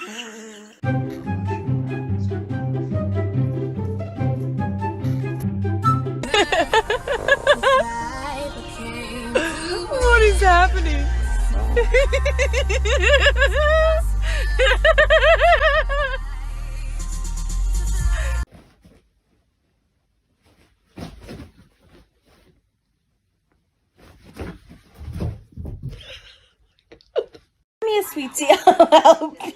What is happening? Me a sweetie, I'll help you.